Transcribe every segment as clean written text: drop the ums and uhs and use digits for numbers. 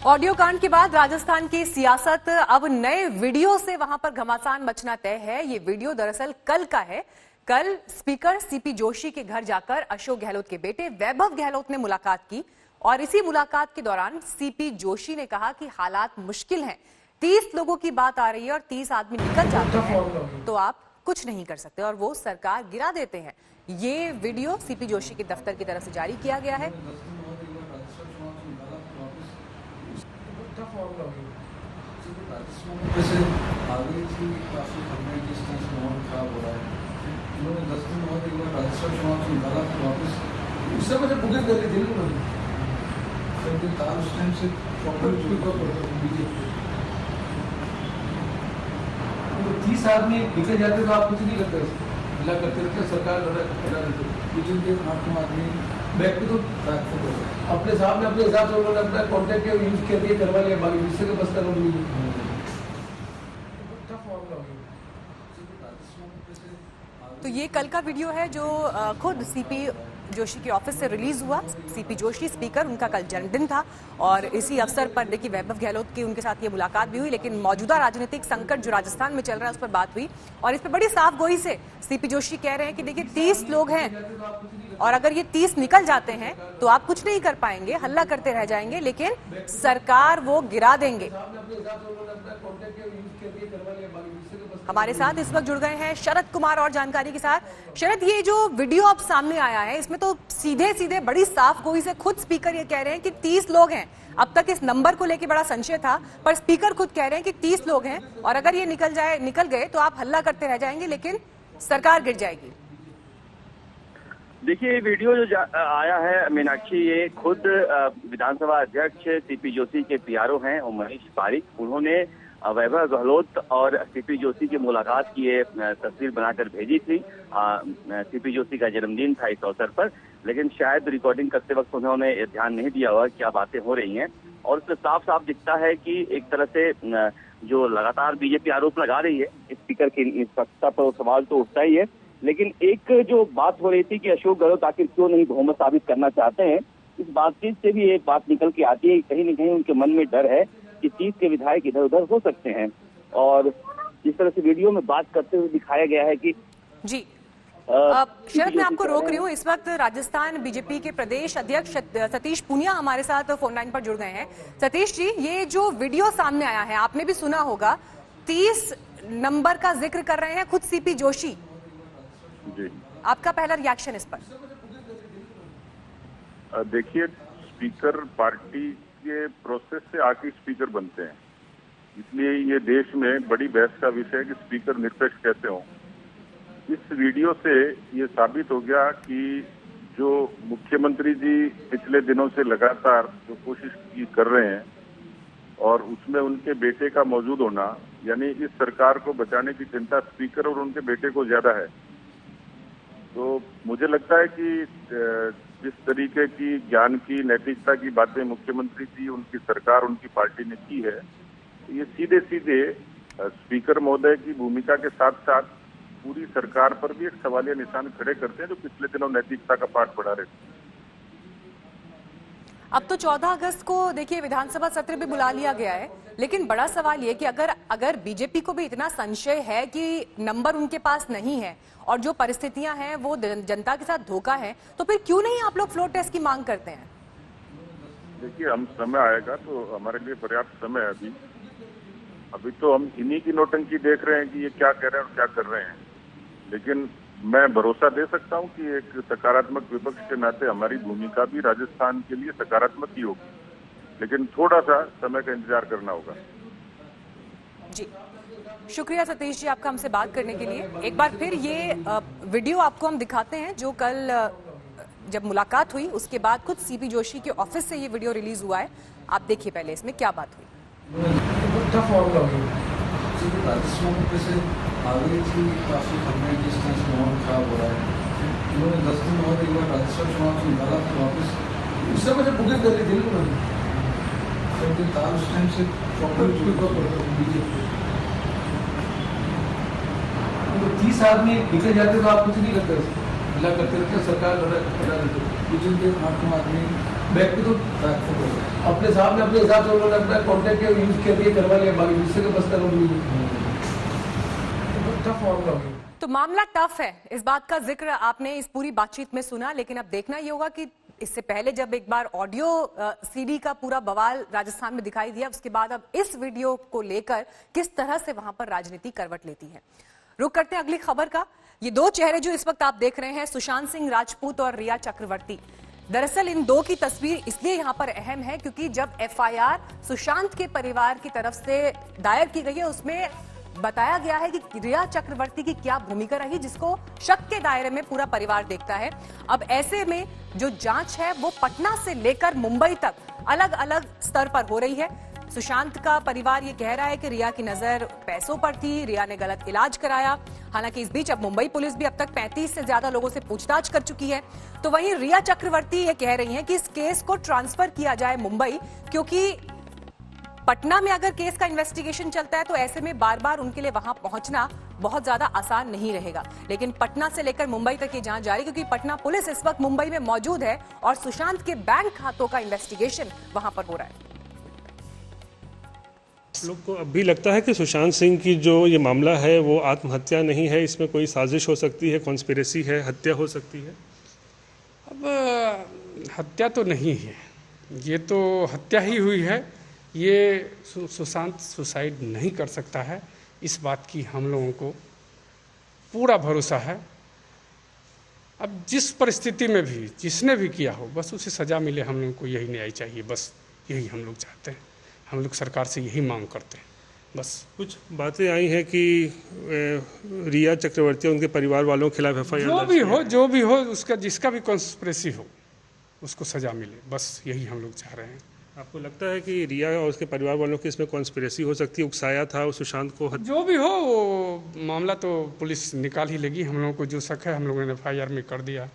Audio कांड के बाद राजस्थान की सियासत अब नए वीडियो से वहां पर घमासान मचना तय है। ये वीडियो दरअसल कल का है। कल स्पीकर सीपी जोशी के घर जाकर अशोक गहलोत के बेटे वैभव गहलोत ने मुलाकात की और इसी मुलाकात के दौरान सीपी जोशी ने कहा कि हालात मुश्किल हैं। 30 लोगों की बात आ रही है और 30 आदमी निकल जाते हैं तो आप कुछ नहीं कर सकते और वो सरकार गिरा देते हैं। ये वीडियो सीपी जोशी के दफ्तर की तरफ से जारी किया गया है। जैसे आगे की काफी खबरें जिस तरह से माहौल खराब हो रहा है, उन्होंने 10 दिन बाद एक बार राजस्थान चुनाव से निकाला फिर वापस उससे मुझे बुकिंग कर ली थी ना तार उस टाइम से बीजेपी 30 आदमी निकल जाते तो आप कुछ नहीं करते, मिला करते रहते सरकार लड़ा देते आदमी बैक पे तो अपने साहब ने अपने हिसाब से उन्होंने अपना कॉन्टेक्ट यूज कर दिया करवा लिया बाकी जिससे के बस करो तो ये कल का वीडियो है जो खुद सीपी जोशी के ऑफिस से रिलीज हुआ। सीपी जोशी स्पीकर, उनका कल जन्मदिन था और इसी अवसर पर देखिए वैभव गहलोत की उनके साथ ये मुलाकात भी हुई। लेकिन मौजूदा राजनीतिक संकट जो राजस्थान में चल रहा है उस पर बात हुई और इस पर बड़ी साफ गोई से सीपी जोशी कह रहे हैं कि देखिए 30 लोग हैं और अगर ये 30 निकल जाते हैं तो आप कुछ नहीं कर पाएंगे, हल्ला करते रह जाएंगे, लेकिन सरकार वो गिरा देंगे। हमारे साथ इस वक्त जुड़ गए हैं शरद कुमार और जानकारी के साथ। शरद, ये जो वीडियो अब सामने आया है इसमें तो सीधे सीधे बड़ी साफ गोई से खुद स्पीकर ये कह रहे हैं कि 30 लोग हैं। अब तक इस नंबर को लेकर बड़ा संशय था पर स्पीकर खुद कह रहे हैं कि 30 लोग हैं और अगर ये निकल गए तो आप हल्ला करते रह जाएंगे लेकिन सरकार गिर जाएगी। देखिए, वीडियो जो आया है मीनाक्षी, ये खुद विधानसभा अध्यक्ष सीपी जोशी के पीआरओ हैं और मनीष पारिक। उन्होंने वैभव गहलोत और सीपी जोशी की मुलाकात की ये तस्वीर बनाकर भेजी थी। सीपी जोशी का जन्मदिन था इस अवसर पर, लेकिन शायद रिकॉर्डिंग करते वक्त उन्होंने ध्यान नहीं दिया हुआ क्या बातें हो रही हैं और उससे साफ साफ दिखता है कि एक तरह से जो लगातार बीजेपी आरोप लगा रही है स्पीकर की निष्पक्षता पर सवाल तो उठता ही है। लेकिन एक जो बात हो रही थी कि अशोक गहलोत आखिर क्यों नहीं बहुमत साबित करना चाहते हैं, इस बातचीत से भी एक बात निकल के आती है। कहीं न कहीं उनके मन में डर है कि 30 के विधायक इधर उधर हो सकते हैं और जिस तरह से वीडियो में बात करते हुए दिखाया गया है कि जी शरद, मैं आपको रोक रही हूँ। इस वक्त राजस्थान बीजेपी के प्रदेश अध्यक्ष सतीश पूनिया हमारे साथ फोन लाइन पर जुड़ गए हैं। सतीश जी, ये जो वीडियो सामने आया है आपने भी सुना होगा, 30 नंबर का जिक्र कर रहे हैं खुद सीपी जोशी जी। आपका पहला रिएक्शन इस पर? देखिए, स्पीकर पार्टी के प्रोसेस से आके स्पीकर बनते हैं, इसलिए ये देश में बड़ी बहस का विषय है कि स्पीकर निरपेक्ष कैसे हों। इस वीडियो से ये साबित हो गया कि जो मुख्यमंत्री जी पिछले दिनों से लगातार जो कोशिश कर रहे हैं और उसमें उनके बेटे का मौजूद होना, यानी इस सरकार को बचाने की चिंता स्पीकर और उनके बेटे को ज्यादा है। तो मुझे लगता है कि जिस तरीके की ज्ञान की, नैतिकता की बातें मुख्यमंत्री जी, उनकी सरकार, उनकी पार्टी ने की है, ये सीधे सीधे स्पीकर महोदय की भूमिका के साथ साथ पूरी सरकार पर भी एक सवालिया निशान खड़े करते हैं जो पिछले दिनों नैतिकता का पाठ पढ़ा रहे थे। अब तो 14 अगस्त को देखिए विधानसभा सत्र भी बुला लिया गया है, लेकिन बड़ा सवाल ये कि अगर बीजेपी को भी इतना संशय है कि नंबर उनके पास नहीं है और जो परिस्थितियां हैं वो जनता के साथ धोखा है, तो फिर क्यों नहीं आप लोग फ्लोर टेस्ट की मांग करते हैं? देखिए, हम समय आएगा तो हमारे लिए पर्याप्त समय है। अभी तो हम इन्हीं की नौटंकी देख रहे हैं कि ये क्या कह रहे हैं और क्या कर रहे हैं, लेकिन मैं भरोसा दे सकता हूं कि एक सकारात्मक विपक्ष के नाते हमारी भूमिका भी राजस्थान के लिए सकारात्मक ही होगी, लेकिन थोड़ा सा समय का इंतजार करना होगा। जी, शुक्रिया सतीश जी आपका हमसे बात करने के लिए। एक बार फिर ये वीडियो आपको हम दिखाते हैं जो कल जब मुलाकात हुई उसके बाद खुद सीपी जोशी के ऑफिस से ये वीडियो रिलीज हुआ है। आप देखिए पहले इसमें क्या बात हुई। राजस्थान से आगे की काफी खबरें जिस तरह से माहौल खराब हो रहा है, उन्होंने 10 दिन बाद एक बार राजस्थान चुनाव से निकाला फिर वापस उससे मुझे बुकिंग कर ली थी ना तार उस टाइम से बीजेपी 30 आदमी निकल जाते तो आप कुछ नहीं करते, मिला करते रहते सरकार लड़ा देते आदमी back to the track focus. अपने साहब ने अपने हिसाब से उन्होंने अपना कॉन्टेक्ट यूज कर दिया, करवा लिया, बाकी दूसरे के बस का लोग नहीं। टफ मामला हो। तो मामला टफ है, इस बात का जिक्र आपने इस पूरी बातचीत में सुना, लेकिन अब देखना ये होगा कि इससे पहले जब एक बार ऑडियो सीडी का पूरा बवाल राजस्थान में दिखाई दिया, उसके बाद अब इस वीडियो को लेकर किस तरह से वहां पर राजनीति करवट लेती है। रुक करते हैं अगली खबर का। ये दो चेहरे जो इस वक्त आप देख रहे हैं, सुशांत सिंह राजपूत और रिया चक्रवर्ती। दरअसल इन दो की तस्वीर इसलिए यहां पर अहम है क्योंकि जब एफआईआर सुशांत के परिवार की तरफ से दायर की गई है, उसमें बताया गया है कि रिया चक्रवर्ती की क्या भूमिका रही, जिसको शक के दायरे में पूरा परिवार देखता है। अब ऐसे में जो जांच है वो पटना से लेकर मुंबई तक अलग अलग स्तर पर हो रही है। सुशांत का परिवार ये कह रहा है कि रिया की नजर पैसों पर थी, रिया ने गलत इलाज कराया। हालांकि इस बीच अब मुंबई पुलिस भी अब तक 35 से ज्यादा लोगों से पूछताछ कर चुकी है। तो वहीं रिया चक्रवर्ती ये कह रही हैं कि इस केस को ट्रांसफर किया जाए मुंबई, क्योंकि पटना में अगर केस का इन्वेस्टिगेशन चलता है तो ऐसे में बार बार उनके लिए वहां पहुंचना बहुत ज्यादा आसान नहीं रहेगा। लेकिन पटना से लेकर मुंबई तक ये जांच जारी, क्योंकि पटना पुलिस इस वक्त मुंबई में मौजूद है और सुशांत के बैंक खातों का इन्वेस्टिगेशन वहां पर हो रहा है। लोग को अब भी लगता है कि सुशांत सिंह की जो ये मामला है वो आत्महत्या नहीं है, इसमें कोई साजिश हो सकती है, कॉन्स्पिरेसी है, हत्या हो सकती है। अब हत्या तो नहीं है, ये तो हत्या ही हुई है। ये सुशांत सुसाइड नहीं कर सकता है, इस बात की हम लोगों को पूरा भरोसा है। अब जिस परिस्थिति में भी जिसने भी किया हो, बस उसे सज़ा मिले, हम लोगों को यही न्याय चाहिए, बस यही हम लोग चाहते हैं। हम लोग सरकार से यही मांग करते हैं बस। कुछ बातें आई हैं कि रिया चक्रवर्ती उनके परिवार वालों के खिलाफ एफआईआर जो भी हो उसका जिसका भी कॉन्स्पिरेसी हो उसको सजा मिले, बस यही हम लोग चाह रहे हैं। आपको लगता है कि रिया और उसके परिवार वालों की इसमें कॉन्स्पिरेसी हो सकती है, उकसाया था उस सुशांत को? जो भी हो वो मामला तो पुलिस निकाल ही लेगी। हम लोगों को जो शक है हम लोगों ने एफआईआर में कर दिया।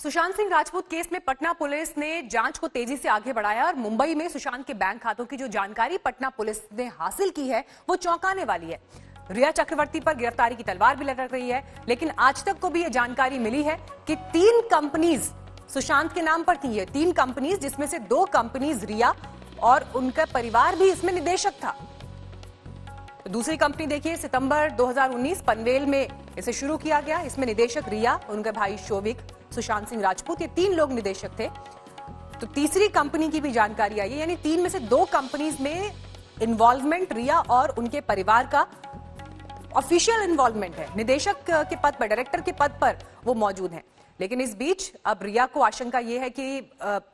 सुशांत सिंह राजपूत केस में पटना पुलिस ने जांच को तेजी से आगे बढ़ाया और मुंबई में सुशांत के बैंक खातों की जो जानकारी पटना पुलिस ने हासिल की है वो चौंकाने वाली है। रिया चक्रवर्ती पर गिरफ्तारी की तलवार भी लटक रही है, लेकिन आज तक को भी यह जानकारी मिली है कि 3 कंपनीज सुशांत के नाम पर थी। ये 3 कंपनीज, जिसमें से 2 कंपनीज रिया और उनका परिवार भी इसमें निदेशक था। तो दूसरी कंपनी देखिए, सितंबर 2019 पनवेल में इसे शुरू किया गया। इसमें निदेशक रिया, उनके भाई शोभिक, सुशांत सिंह राजपूत, ये 3 लोग निदेशक थे। तो तीसरी कंपनी की भी जानकारी आई है, यानी 3 में से 2 कंपनीज में इन्वॉल्वमेंट रिया और उनके परिवार का ऑफिशियल इन्वॉल्वमेंट है। निदेशक के पद पर, डायरेक्टर के पद पर वो मौजूद हैं। लेकिन इस बीच अब रिया को आशंका ये है कि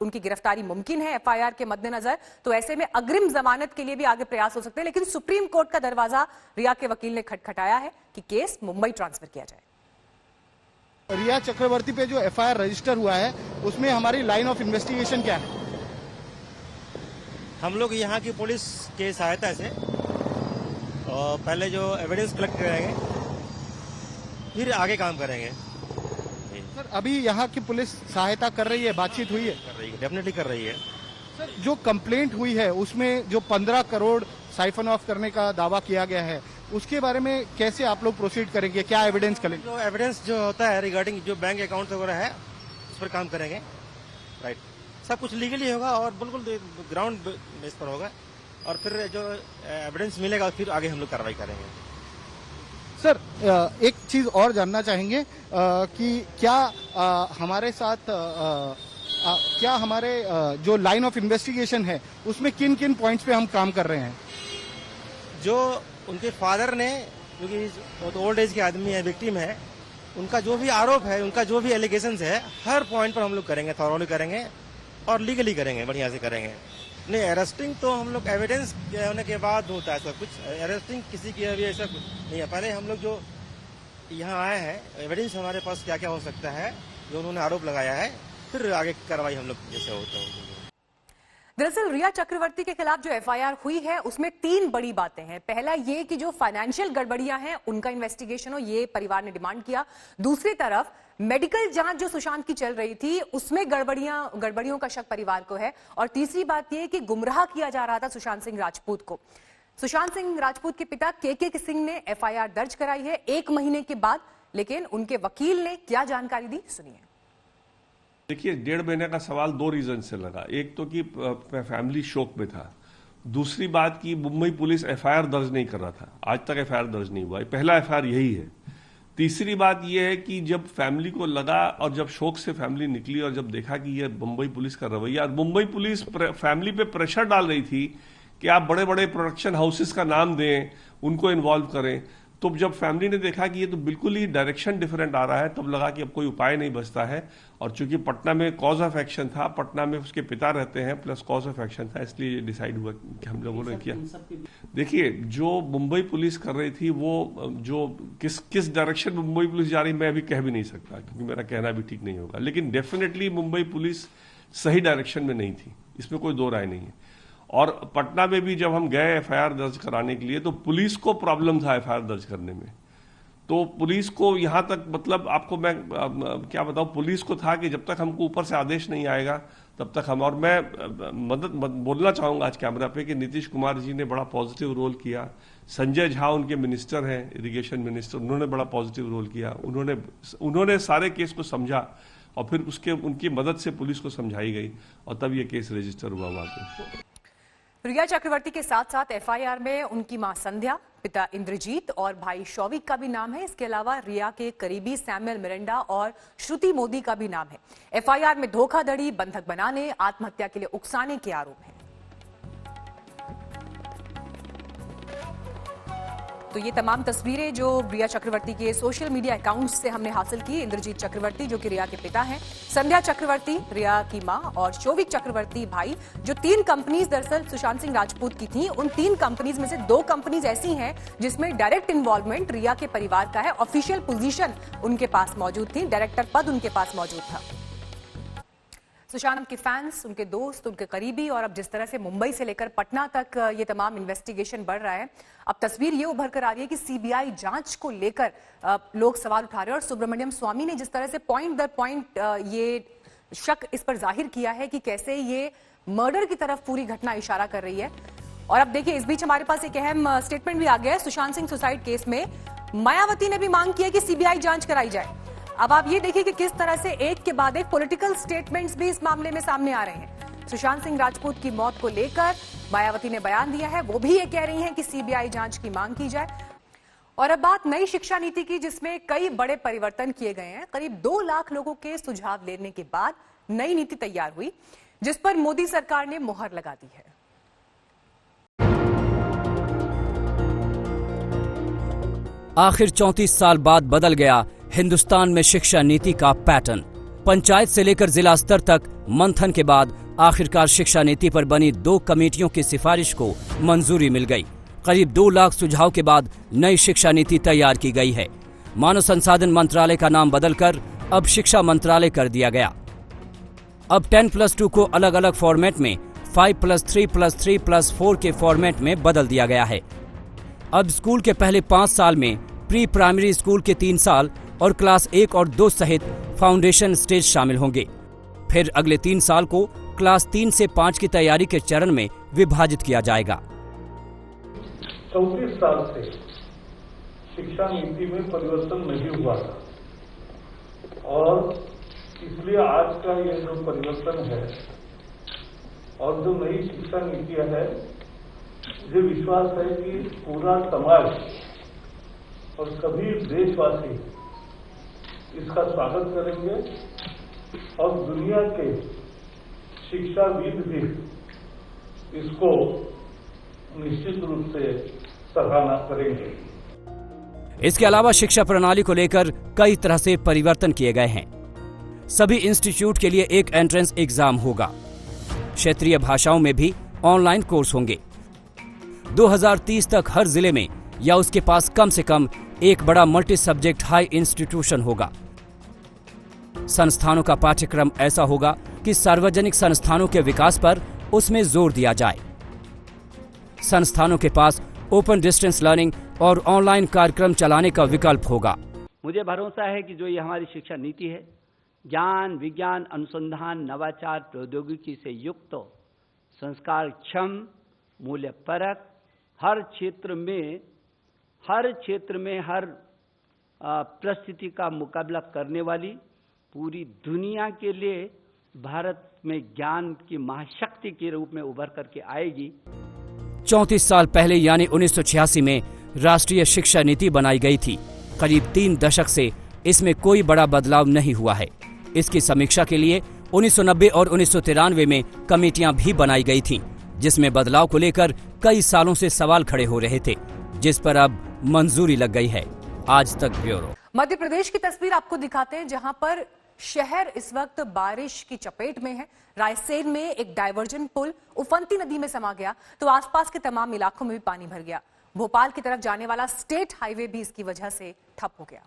उनकी गिरफ्तारी मुमकिन है एफआईआर के मद्देनजर, तो ऐसे में अग्रिम जमानत के लिए भी आगे प्रयास हो सकते हैं। लेकिन सुप्रीम कोर्ट का दरवाजा रिया के वकील ने खटखटाया है कि केस मुंबई ट्रांसफर किया जाए। रिया चक्रवर्ती पे जो एफआईआर रजिस्टर हुआ है उसमें हमारी लाइन ऑफ इन्वेस्टिगेशन क्या है? हम लोग यहाँ की पुलिस के सहायता से और पहले जो एविडेंस कलेक्ट करेंगे, फिर आगे काम करेंगे। सर, अभी यहाँ की पुलिस सहायता कर रही है, बातचीत हुई है? कर रही है, डेफिनेटली कर रही है। सर, जो कंप्लेंट हुई है उसमें जो 15 करोड़ साइफन ऑफ करने का दावा किया गया है, उसके बारे में कैसे आप लोग प्रोसीड करेंगे, क्या एविडेंस करेंगे? जो एविडेंस जो होता है रिगार्डिंग जो बैंक अकाउंट वगैरह है उस पर काम करेंगे। राइट, सब कुछ लीगली होगा और बिल्कुल ग्राउंड बेस पर होगा, और फिर जो एविडेंस मिलेगा फिर आगे हम लोग कार्रवाई करेंगे। सर, एक चीज और जानना चाहेंगे कि क्या हमारे साथ क्या हमारे जो लाइन ऑफ इन्वेस्टिगेशन है उसमें किन किन पॉइंट्स पे हम काम कर रहे हैं? जो उनके फादर ने, क्योंकि बहुत ओल्ड एज के आदमी है, विक्टिम है, उनका जो भी आरोप है, उनका जो भी एलिगेशंस है, हर पॉइंट पर हम लोग करेंगे, थॉरोली करेंगे और लीगली करेंगे, बढ़िया से करेंगे। नहीं, अरेस्टिंग तो हम लोग एविडेंस होने के बाद होता है सब कुछ। अरेस्टिंग किसी की अभी ऐसा कुछ नहीं है। पहले हम लोग जो यहाँ आए हैं, एविडेंस हमारे पास क्या क्या हो सकता है, जो उन्होंने आरोप लगाया है, फिर आगे कार्रवाई हम लोग जैसे होता है। दरअसल रिया चक्रवर्ती के खिलाफ जो एफआईआर हुई है उसमें 3 बड़ी बातें हैं। पहला ये कि जो फाइनेंशियल गड़बड़ियां हैं उनका इन्वेस्टिगेशन हो, ये परिवार ने डिमांड किया। दूसरी तरफ मेडिकल जांच जो सुशांत की चल रही थी उसमें गड़बड़ियों का शक परिवार को है। और तीसरी बात यह कि गुमराह किया जा रहा था सुशांत सिंह राजपूत को। सुशांत सिंह राजपूत के पिता के सिंह ने एफआईआर दर्ज कराई है 1 महीने के बाद, लेकिन उनके वकील ने क्या जानकारी दी, सुनिए। देखिए, 1.5 महीने का सवाल 2 रीजन से लगा। एक तो कि फैमिली शोक में था, दूसरी बात कि मुंबई पुलिस एफआईआर दर्ज नहीं कर रहा था, आज तक एफआईआर दर्ज नहीं हुआ, पहला एफआईआर यही है। तीसरी बात यह है कि जब फैमिली को लगा और जब शोक से फैमिली निकली और जब देखा कि यह मुंबई पुलिस का रवैया, मुंबई पुलिस फैमिली पे प्रेशर डाल रही थी कि आप बड़े बड़े प्रोडक्शन हाउसेस का नाम दें, उनको इन्वॉल्व करें, तो जब फैमिली ने देखा कि ये तो बिल्कुल ही डायरेक्शन डिफरेंट आ रहा है, तब लगा कि अब कोई उपाय नहीं बचता है। और चूंकि पटना में कॉज ऑफ एक्शन था, पटना में उसके पिता रहते हैं प्लस कॉज ऑफ एक्शन था, इसलिए डिसाइड हुआ कि हम लोगों ने किया। देखिए, जो मुंबई पुलिस कर रही थी वो जो किस डायरेक्शन मुंबई पुलिस जा रही मैं अभी कह भी नहीं सकता, क्योंकि मेरा कहना भी ठीक नहीं होगा, लेकिन डेफिनेटली मुंबई पुलिस सही डायरेक्शन में नहीं थी, इसमें कोई दो राय नहीं है। और पटना में भी जब हम गए एफआईआर दर्ज कराने के लिए, तो पुलिस को प्रॉब्लम था एफआईआर दर्ज करने में। तो पुलिस को यहां तक, मतलब आपको मैं क्या बताऊं, पुलिस को था कि जब तक हमको ऊपर से आदेश नहीं आएगा तब तक हम, और मैं बोलना चाहूंगा आज कैमरा पे कि नीतीश कुमार जी ने बड़ा पॉजिटिव रोल किया, संजय झा उनके मिनिस्टर हैं, इरिगेशन मिनिस्टर, उन्होंने बड़ा पॉजिटिव रोल किया, उन्होंने सारे केस को समझा और फिर उनकी मदद से पुलिस को समझाई गई और तब ये केस रजिस्टर हुआ वहां पे। रिया चक्रवर्ती के साथ साथ एफआईआर में उनकी मां संध्या, पिता इंद्रजीत और भाई शौविक का भी नाम है। इसके अलावा रिया के करीबी सैमुअल मिरांडा और श्रुति मोदी का भी नाम है। एफआईआर में धोखाधड़ी, बंधक बनाने, आत्महत्या के लिए उकसाने के आरोप हैं। तो ये तमाम तस्वीरें जो रिया चक्रवर्ती के सोशल मीडिया अकाउंट्स से हमने हासिल की। इंद्रजीत चक्रवर्ती जो कि रिया के पिता हैं, संध्या चक्रवर्ती रिया की मां और शौविक चक्रवर्ती भाई, जो 3 कंपनीज दरअसल सुशांत सिंह राजपूत की थी। उन 3 कंपनीज में से 2 कंपनीज ऐसी हैं जिसमें डायरेक्ट इन्वॉल्वमेंट रिया के परिवार का है। ऑफिशियल पोजीशन उनके पास मौजूद थी, डायरेक्टर पद उनके पास मौजूद था। सुशांत के फैंस, उनके दोस्त, उनके करीबी, और अब जिस तरह से मुंबई से लेकर पटना तक ये तमाम इन्वेस्टिगेशन बढ़ रहा है, अब तस्वीर ये उभर कर आ रही है कि सीबीआई जांच को लेकर लोग सवाल उठा रहे हैं। और सुब्रमण्यम स्वामी ने जिस तरह से पॉइंट दर पॉइंट ये शक इस पर जाहिर किया है कि कैसे ये मर्डर की तरफ पूरी घटना इशारा कर रही है। और अब देखिए, इस बीच हमारे पास एक अहम स्टेटमेंट भी आ गया है। सुशांत सिंह सुसाइड केस में मायावती ने भी मांग की है कि सीबीआई जांच कराई जाए। अब आप ये देखिए कि किस तरह से एक के बाद एक पॉलिटिकल स्टेटमेंट्स भी इस मामले में सामने आ रहे हैं। सुशांत सिंह राजपूत की मौत को लेकर मायावती ने बयान दिया है, वो भी ये कह रही हैं कि सीबीआई जांच की मांग की जाए। और अब बात नई शिक्षा नीति की, जिसमें कई बड़े परिवर्तन किए गए हैं। करीब 2 लाख लोगों के सुझाव लेने के बाद नई नीति तैयार हुई, जिस पर मोदी सरकार ने मुहर लगा दी है। आखिर 34 साल बाद बदल गया हिंदुस्तान में शिक्षा नीति का पैटर्न। पंचायत से लेकर जिला स्तर तक मंथन के बाद आखिरकार शिक्षा नीति पर बनी 2 कमेटियों की सिफारिश को मंजूरी मिल गई। करीब 2 लाख सुझाव के बाद नई शिक्षा नीति तैयार की गई है। मानव संसाधन मंत्रालय का नाम बदलकर अब शिक्षा मंत्रालय कर दिया गया। अब 10+2 को अलग अलग फॉर्मेट में 5+3+3+4 के फॉर्मेट में बदल दिया गया है। अब स्कूल के पहले 5 साल में प्री प्राइमरी स्कूल के 3 साल और क्लास 1 और 2 सहित फाउंडेशन स्टेज शामिल होंगे। फिर अगले 3 साल को क्लास 3 से 5 की तैयारी के चरण में विभाजित किया जाएगा। 34 साल से शिक्षा नीति में परिवर्तन नहीं हुआ था और इसलिए आज का ये जो परिवर्तन है और जो नई शिक्षा नीति है, मुझे विश्वास है कि पूरा समाज और सभी देशवासी इसका स्वागत करेंगे और दुनिया के शिक्षाविद भी इसको निश्चित रूप से सराहना करेंगे। इसके अलावा शिक्षा प्रणाली को लेकर कई तरह से परिवर्तन किए गए हैं। सभी इंस्टीट्यूट के लिए एक एंट्रेंस एग्जाम होगा। क्षेत्रीय भाषाओं में भी ऑनलाइन कोर्स होंगे। 2030 तक हर जिले में या उसके पास कम से कम एक बड़ा मल्टी सब्जेक्ट हाई इंस्टीट्यूशन होगा। संस्थानों का पाठ्यक्रम ऐसा होगा कि सार्वजनिक संस्थानों के विकास पर उसमें जोर दिया जाए। संस्थानों के पास ओपन डिस्टेंस लर्निंग और ऑनलाइन कार्यक्रम चलाने का विकल्प होगा। मुझे भरोसा है कि जो ये हमारी शिक्षा नीति है, ज्ञान, विज्ञान, अनुसंधान, नवाचार, प्रौद्योगिकी से युक्त, संस्कार क्षम, मूल्य परक, हर क्षेत्र में हर परिस्थिति का मुकाबला करने वाली पूरी दुनिया के लिए भारत में ज्ञान की महाशक्ति के रूप में उभर करके आएगी। 34 साल पहले यानी 1986 में राष्ट्रीय शिक्षा नीति बनाई गई थी। करीब 3 दशक से इसमें कोई बड़ा बदलाव नहीं हुआ है। इसकी समीक्षा के लिए 1990 और 1993 में कमेटियां भी बनाई गई थीं, जिसमें बदलाव को लेकर कई सालों से सवाल खड़े हो रहे थे, जिस पर अब मंजूरी लग गई है। आज तक ब्यूरो। मध्य प्रदेश की तस्वीर आपको दिखाते हैं, जहां पर शहर इस वक्त बारिश की चपेट में है। रायसेन में एक डायवर्जन पुल उफंती नदी में समा गया तो आसपास के तमाम इलाकों में भी पानी भर गया। भोपाल की तरफ जाने वाला स्टेट हाईवे भी इसकी वजह से ठप हो गया।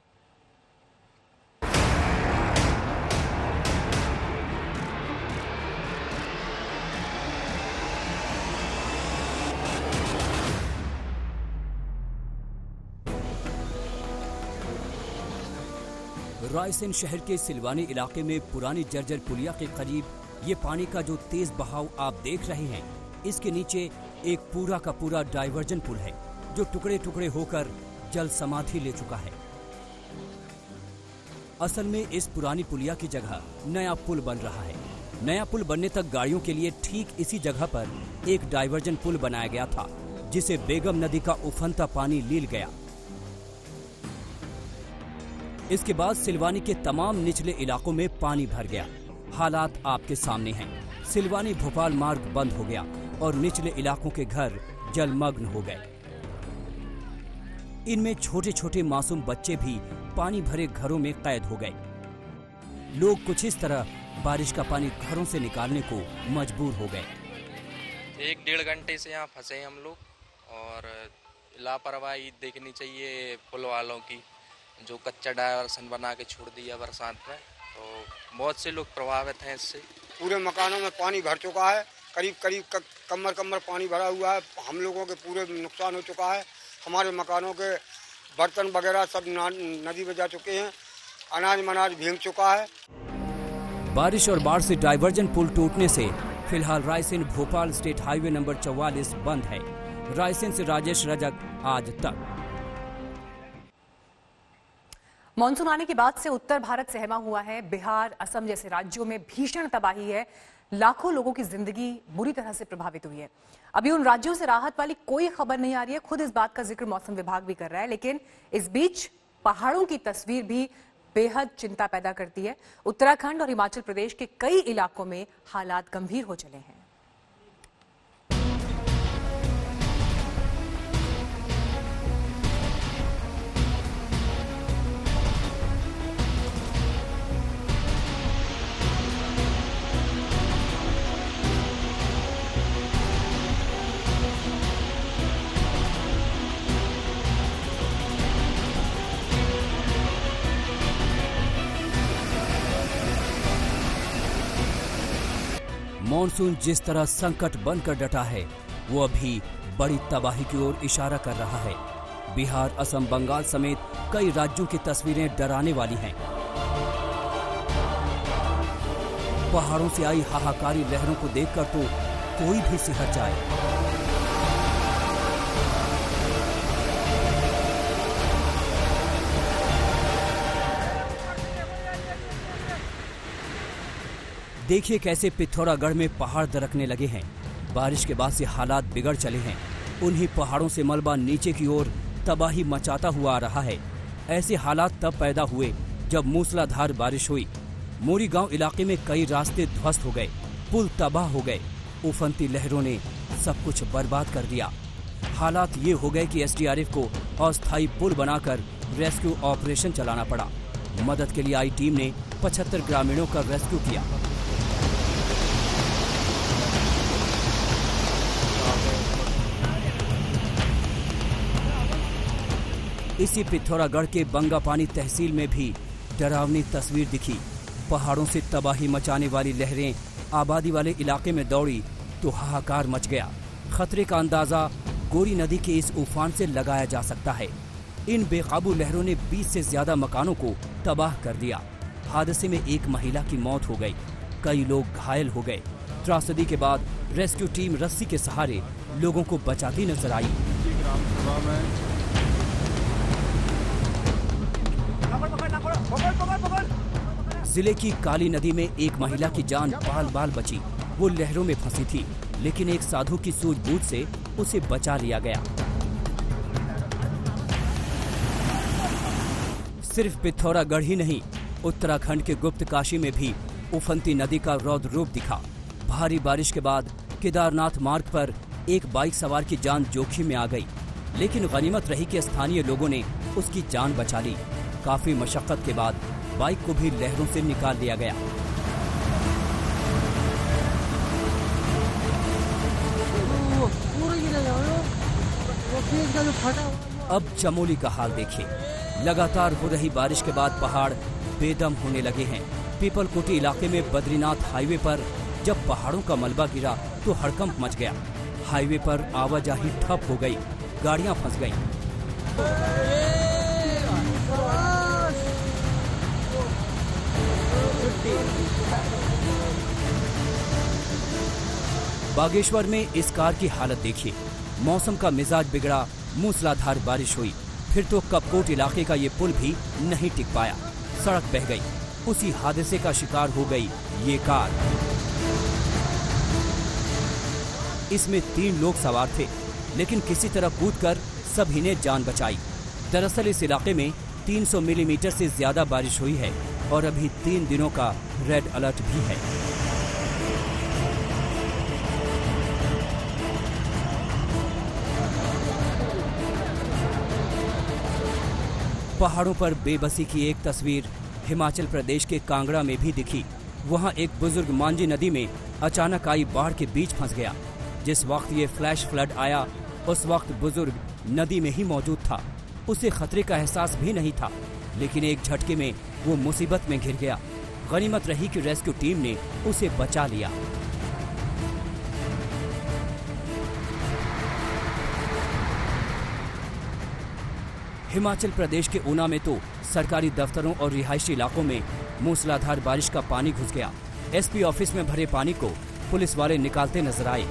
रायसेन शहर के सिलवानी इलाके में पुरानी जर्जर पुलिया के करीब ये पानी का जो तेज बहाव आप देख रहे हैं, इसके नीचे एक पूरा का पूरा डायवर्जन पुल है जो टुकड़े टुकड़े होकर जल समाधि ले चुका है। असल में इस पुरानी पुलिया की जगह नया पुल बन रहा है। नया पुल बनने तक गाड़ियों के लिए ठीक इसी जगह पर एक डायवर्जन पुल बनाया गया था, जिसे बेगम नदी का उफनता पानी लील गया। इसके बाद सिलवानी के तमाम निचले इलाकों में पानी भर गया। हालात आपके सामने हैं। सिलवानी भोपाल मार्ग बंद हो गया और निचले इलाकों के घर जलमग्न हो गए। इनमें छोटे छोटे मासूम बच्चे भी पानी भरे घरों में कैद हो गए। लोग कुछ इस तरह बारिश का पानी घरों से निकालने को मजबूर हो गए। 1-1.5 घंटे से यहाँ फंसे हम लोग, और लापरवाही देखनी चाहिए पुल वालों की, जो कच्चा डायवर्सन बना के छोड़ दिया बरसात में, तो बहुत से लोग प्रभावित हैं इससे। पूरे मकानों में पानी भर चुका है, करीब कमर पानी भरा हुआ है। हम लोगों के पूरे नुकसान हो चुका है। हमारे मकानों के बर्तन वगैरह सब नदी में जा चुके हैं। अनाज मनाज भीग चुका है। बारिश और बाढ़ से डायवर्जन पुल टूटने से फिलहाल Raisen Bhopal state highway number 44 बंद है। रायसेन से राजेश रजक, आज तक। मॉनसून आने के बाद से उत्तर भारत सहमा हुआ है। बिहार, असम जैसे राज्यों में भीषण तबाही है। लाखों लोगों की जिंदगी बुरी तरह से प्रभावित हुई है। अभी उन राज्यों से राहत वाली कोई खबर नहीं आ रही है। खुद इस बात का जिक्र मौसम विभाग भी कर रहा है, लेकिन इस बीच पहाड़ों की तस्वीर भी बेहद चिंता पैदा करती है। उत्तराखंड और हिमाचल प्रदेश के कई इलाकों में हालात गंभीर हो चले हैं। मॉनसून जिस तरह संकट बनकर डटा है, वो अभी बड़ी तबाही की ओर इशारा कर रहा है। बिहार, असम, बंगाल समेत कई राज्यों की तस्वीरें डराने वाली हैं। पहाड़ों से आई हाहाकारी लहरों को देखकर तो कोई भी सिहर जाए। देखिए कैसे पिथौरागढ़ में पहाड़ दरकने लगे हैं। बारिश के बाद से हालात बिगड़ चले हैं। उन्हीं पहाड़ों से मलबा नीचे की ओर तबाही मचाता हुआ आ रहा है। ऐसे हालात तब पैदा हुए जब मूसलाधार बारिश हुई। मोरी गांव इलाके में कई रास्ते ध्वस्त हो गए, पुल तबाह हो गए। उफनती लहरों ने सब कुछ बर्बाद कर दिया। हालात ये हो गए कि एसडीआरएफ को अस्थायी पुल बनाकर रेस्क्यू ऑपरेशन चलाना पड़ा। मदद के लिए आई टीम ने 75 ग्रामीणों का रेस्क्यू किया। इसी पिथौरागढ़ के बंगापानी तहसील में भी डरावनी तस्वीर दिखी। पहाड़ों से तबाही मचाने वाली लहरें आबादी वाले इलाके में दौड़ी तो हाहाकार मच गया। खतरे का अंदाजा गोरी नदी के इस उफान से लगाया जा सकता है। इन बेकाबू लहरों ने 20 से ज्यादा मकानों को तबाह कर दिया। हादसे में एक महिला की मौत हो गई, कई लोग घायल हो गए। त्रासदी के बाद रेस्क्यू टीम रस्सी के सहारे लोगों को बचाती नजर आई। जिले की काली नदी में एक महिला की जान बाल बाल बची। वो लहरों में फंसी थी, लेकिन एक साधु की सूझबूझ से उसे बचा लिया गया। सिर्फ पिथौरागढ़ ही नहीं, उत्तराखंड के गुप्त काशी में भी उफनती नदी का रौद्र रूप दिखा। भारी बारिश के बाद केदारनाथ मार्ग पर एक बाइक सवार की जान जोखिम में आ गई, लेकिन गनीमत रही कि स्थानीय लोगों ने उसकी जान बचा ली। काफी मशक्कत के बाद बाइक को भी लहरों से निकाल लिया गया। अब चमोली का हाल देखिए। लगातार हो रही बारिश के बाद पहाड़ बेदम होने लगे हैं। पीपलकोटी इलाके में बद्रीनाथ हाईवे पर जब पहाड़ों का मलबा गिरा तो हड़कंप मच गया। हाईवे पर आवाजाही ठप हो गई, गाड़ियां फंस गईं। बागेश्वर में इस कार की हालत देखिए। मौसम का मिजाज बिगड़ा, मूसलाधार बारिश हुई, फिर तो कपकोट इलाके का ये पुल भी नहीं टिक पाया, सड़क बह गई। उसी हादसे का शिकार हो गई ये कार। इसमें 3 लोग सवार थे, लेकिन किसी तरह कूदकर सभी ने जान बचाई। दरअसल इस इलाके में 300 मिलीमीटर से ज्यादा बारिश हुई है और अभी 3 दिनों का रेड अलर्ट भी है। पहाड़ों पर बेबसी की एक तस्वीर हिमाचल प्रदेश के कांगड़ा में भी दिखी। वहां एक बुजुर्ग मांझी नदी में अचानक आई बाढ़ के बीच फंस गया। जिस वक्त ये फ्लैश फ्लड आया, उस वक्त बुजुर्ग नदी में ही मौजूद था। उसे खतरे का एहसास भी नहीं था, लेकिन एक झटके में वो मुसीबत में घिर गया। गनीमत रही कि रेस्क्यू टीम ने उसे बचा लिया। हिमाचल प्रदेश के ऊना में तो सरकारी दफ्तरों और रिहायशी इलाकों में मूसलाधार बारिश का पानी घुस गया। एसपी ऑफिस में भरे पानी को पुलिस वाले निकालते नजर आए।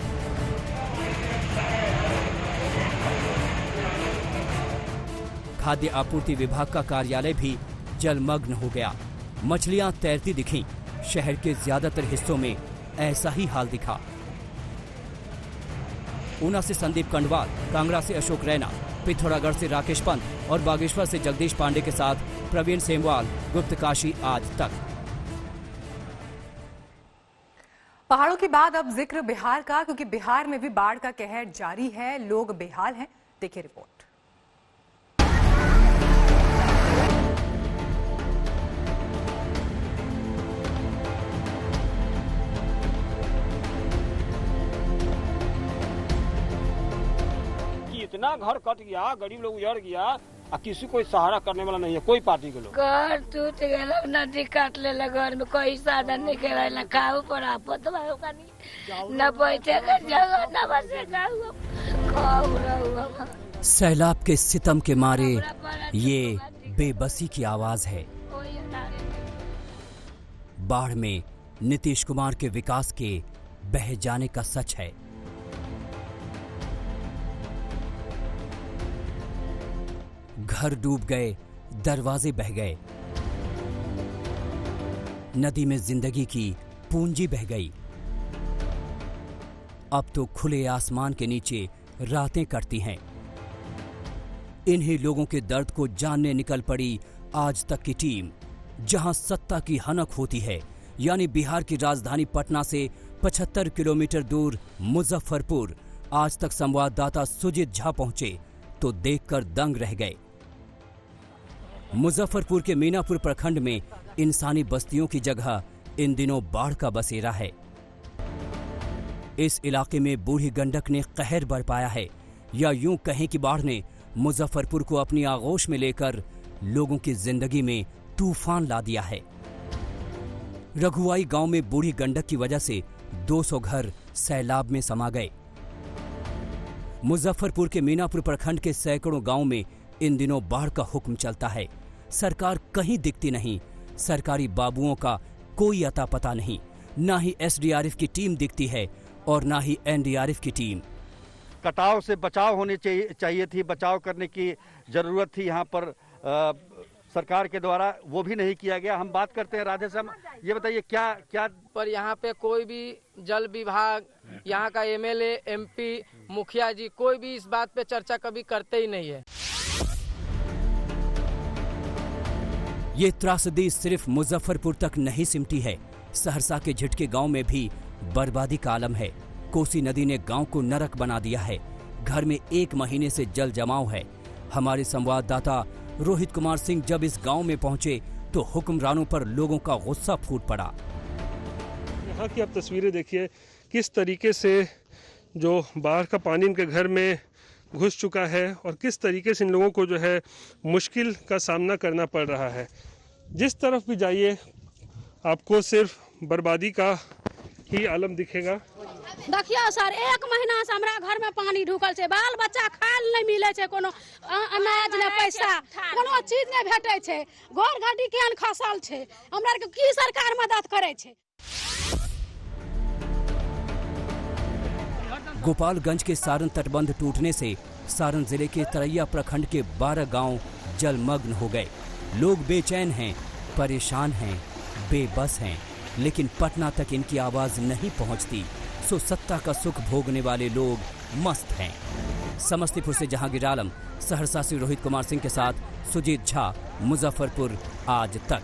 खाद्य आपूर्ति विभाग का कार्यालय भी जलमग्न हो गया। मछलियां तैरती दिखीं। शहर के ज्यादातर हिस्सों में ऐसा ही हाल दिखा। ऊना से संदीप कंडवाल, कांगड़ा से अशोक रैना, पिथौरागढ़ से राकेश पंत और बागेश्वर से जगदीश पांडे के साथ प्रवीण सेमवाल, गुप्त काशी आज तक। पहाड़ों के बाद अब जिक्र बिहार का, क्योंकि बिहार में भी बाढ़ का कहर जारी है। लोग बेहाल हैं। देखिए रिपोर्ट। इतना घर कट गया, गरीब लोग उजड़ गया, और किसी कोई सहारा करने वाला नहीं है, कोई पार्टी के लोग। घर टूट गया, नदी काट ले, घर में कोई साधन नहीं के रहा, खाओ पर आपत न बैठे का जगह न बसे का। सैलाब के सितम के मारे ये बेबसी की आवाज है। बाढ़ में नीतीश कुमार के विकास के बह जाने का सच है। घर डूब गए, दरवाजे बह गए, नदी में जिंदगी की पूंजी बह गई। अब तो खुले आसमान के नीचे रातें कटती हैं। इन्हीं लोगों के दर्द को जानने निकल पड़ी आज तक की टीम। जहां सत्ता की हनक होती है, यानी बिहार की राजधानी पटना से 75 किलोमीटर दूर मुजफ्फरपुर, आज तक संवाददाता सुजीत झा पहुंचे तो देखकर दंग रह गए। मुजफ्फरपुर के मीनापुर प्रखंड में इंसानी बस्तियों की जगह इन दिनों बाढ़ का बसेरा है। इस इलाके में बूढ़ी गंडक ने कहर बरपाया है, या यूं कहें कि बाढ़ ने मुजफ्फरपुर को अपनी आगोश में लेकर लोगों की जिंदगी में तूफान ला दिया है। रघुआई गांव में बूढ़ी गंडक की वजह से 200 घर सैलाब में समा गए। मुजफ्फरपुर के मीनापुर प्रखंड के सैकड़ों गांव में इन दिनों बाढ़ का हुक्म चलता है। सरकार कहीं दिखती नहीं, सरकारी बाबुओं का कोई अता पता नहीं, ना ही एसडीआरएफ की टीम दिखती है और ना ही एनडीआरएफ की टीम। कटाव से बचाव होने चाहिए थी, बचाव करने की जरूरत थी। यहाँ पर सरकार के द्वारा वो भी नहीं किया गया। हम बात करते हैं राधे श्याम, ये बताइए क्या क्या पर यहाँ पे कोई भी जल विभाग, यहाँ का एमएलए, एमपी, मुखिया जी कोई भी इस बात पे चर्चा कभी करते ही नहीं है। ये त्रासदी सिर्फ मुजफ्फरपुर तक नहीं सिमटी है, सहरसा के झिटके गांव में भी बर्बादी का आलम है। कोसी नदी ने गांव को नरक बना दिया है। घर में 1 महीने से जल जमाव है। हमारे संवाददाता रोहित कुमार सिंह जब इस गांव में पहुंचे तो हुक्मरानों पर लोगों का गुस्सा फूट पड़ा। यहाँ की आप तस्वीरें देखिए, किस तरीके से जो बाहर का पानी इनके घर में घुस चुका है और किस तरीके से इन लोगों को जो है मुश्किल का सामना करना पड़ रहा है। जिस तरफ भी जाइए आपको सिर्फ बर्बादी का ही आलम दिखेगा। देखियो सर, 1 महीना से हमरा घर में पानी ढुकल छै, बाल बच्चा खाय नहीं मिले छै, कोनो अनाज ने पैसा, कोनो चीज नहीं भेटे छै, घर घाटी केहन खसल छै, हमरा के की सरकार मदद करे छै। गोपालगंज के सारण तटबंध टूटने से सारण जिले के तरैया प्रखंड के 12 गांव जलमग्न हो गए। लोग बेचैन हैं, परेशान हैं, बेबस हैं, लेकिन पटना तक इनकी आवाज नहीं पहुंचती। सो सत्ता का सुख भोगने वाले लोग मस्त हैं। समस्तीपुर से जहांगीर आलम, सहरसा से रोहित कुमार सिंह के साथ सुजीत झा, मुजफ्फरपुर आज तक।